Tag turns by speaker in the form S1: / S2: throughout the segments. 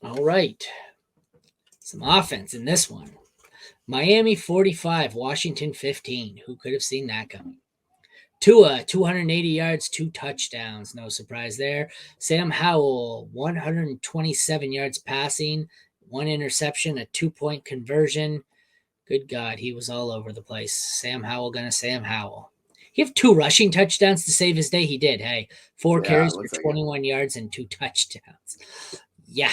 S1: All right. Some offense in this one. Miami 45, Washington 15. Who could have seen that coming? Tua, 280 yards, 2 touchdowns. No surprise there. Sam Howell, 127 yards passing, 1 interception, a 2-point conversion. Good God, he was all over the place. Sam Howell gonna Sam Howell. He have 2 rushing touchdowns to save his day. He did. Hey, 4 carries
S2: Yeah, it
S1: for
S2: looks like it.
S1: 21 yards and 2 touchdowns. Yeah.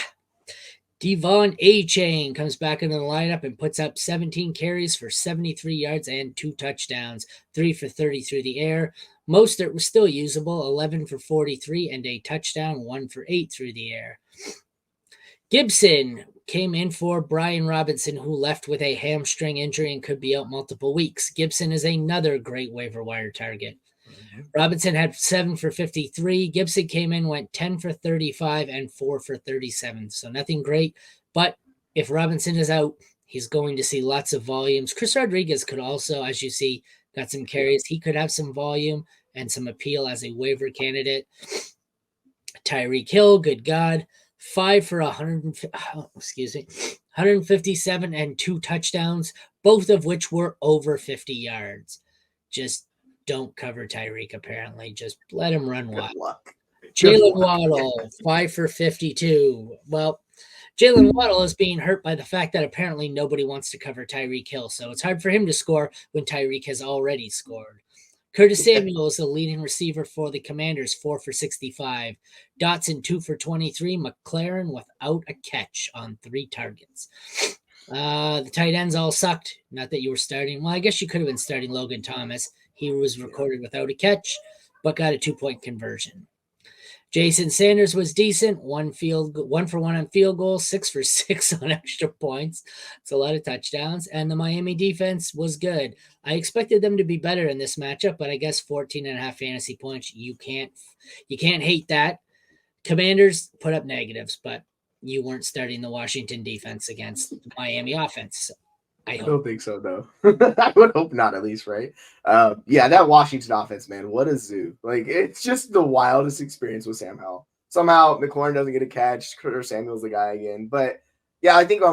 S1: Devon A-Chain comes back into the lineup and puts up 17 carries for 73 yards and 2 touchdowns, 3 for 30 through the air. Mostert was still usable, 11 for 43 and a touchdown, 1 for 8 through the air. Gibson came in for Brian Robinson, who left with a hamstring injury and could be out multiple weeks. Gibson is another great waiver wire target. Robinson had 7 for 53. Gibson came in, went 10 for 35 and 4 for 37. So nothing great. But if Robinson is out, he's going to see lots of volumes. Chris Rodriguez could also, as you see, got some carries. He could have some volume and some appeal as a waiver candidate. Tyreek Hill, good God. 5 for 157 and 2 touchdowns, both of which were over 50 yards. Just don't cover Tyreek, apparently. Just let him run wild.
S2: Good luck.
S1: Jalen Waddle, 5 for 52. Well, Jalen Waddle is being hurt by the fact that apparently nobody wants to cover Tyreek Hill, so it's hard for him to score when Tyreek has already scored. Curtis Samuel is the leading receiver for the Commanders, 4 for 65. Dotson, 2 for 23. McLaren without a catch on 3 targets. The tight ends all sucked. Not that you were starting. Well, I guess you could have been starting Logan Thomas. He was recorded without a catch, but got a 2-point conversion. Jason Sanders was decent. 1 for 1 on field goals, 6 for 6 on extra points. It's a lot of touchdowns. And the Miami defense was good. I expected them to be better in this matchup, but I guess 14.5 fantasy points. You can't hate that. Commanders put up negatives, but you weren't starting the Washington defense against the Miami offense.
S2: I don't think so, though. I would hope not, at least, right? Yeah, that Washington offense, man, what a zoo. Like, it's just the wildest experience with Sam Howell. Somehow, McLaurin doesn't get a catch. Curtis Samuel's the guy again. But, yeah, I think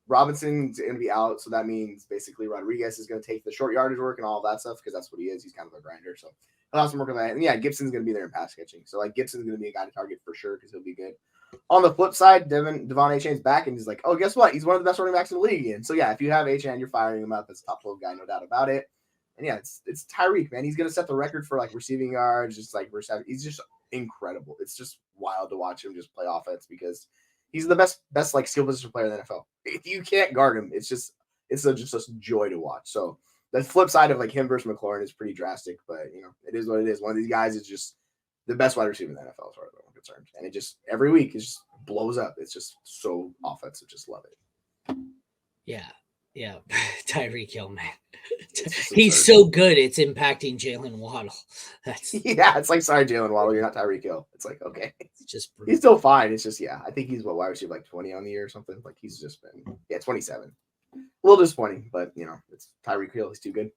S2: Robinson's going to be out, so that means basically Rodriguez is going to take the short yardage work and all of that stuff because that's what he is. He's kind of a grinder, so he'll have some work on that. And, yeah, Gibson's going to be there in pass catching. So, like, Gibson's going to be a guy to target for sure because he'll be good. On the flip side, Devon A-Chain's back, and he's like, oh, guess what? He's one of the best running backs in the league again. So, yeah, if you have A-Chain, you're firing him up as a top 12 guy, no doubt about it. And, yeah, it's Tyreek, man. He's going to set the record for, like, receiving yards, just, like, he's just incredible. It's just wild to watch him just play offense because he's the best like, skill position player in the NFL. If you can't guard him, it's just a joy to watch. So, the flip side of, like, him versus McLaurin is pretty drastic, but, you know, it is what it is. One of these guys is just the best wide receiver in the NFL as far as I'm concerned. And it just every week it just blows up. It's just so offensive. Just love it.
S1: Yeah. Tyreek Hill, man. He's so good it's impacting Jalen Waddle.
S2: It's like, sorry, Jalen Waddle, you're not Tyreek Hill. It's like, okay.
S1: It's just
S2: brutal. He's still fine. It's just, I think he's wide receiver like 20 on the year or something. Like he's just been 27. A little disappointing, but you know, it's Tyreek Hill. He's too good.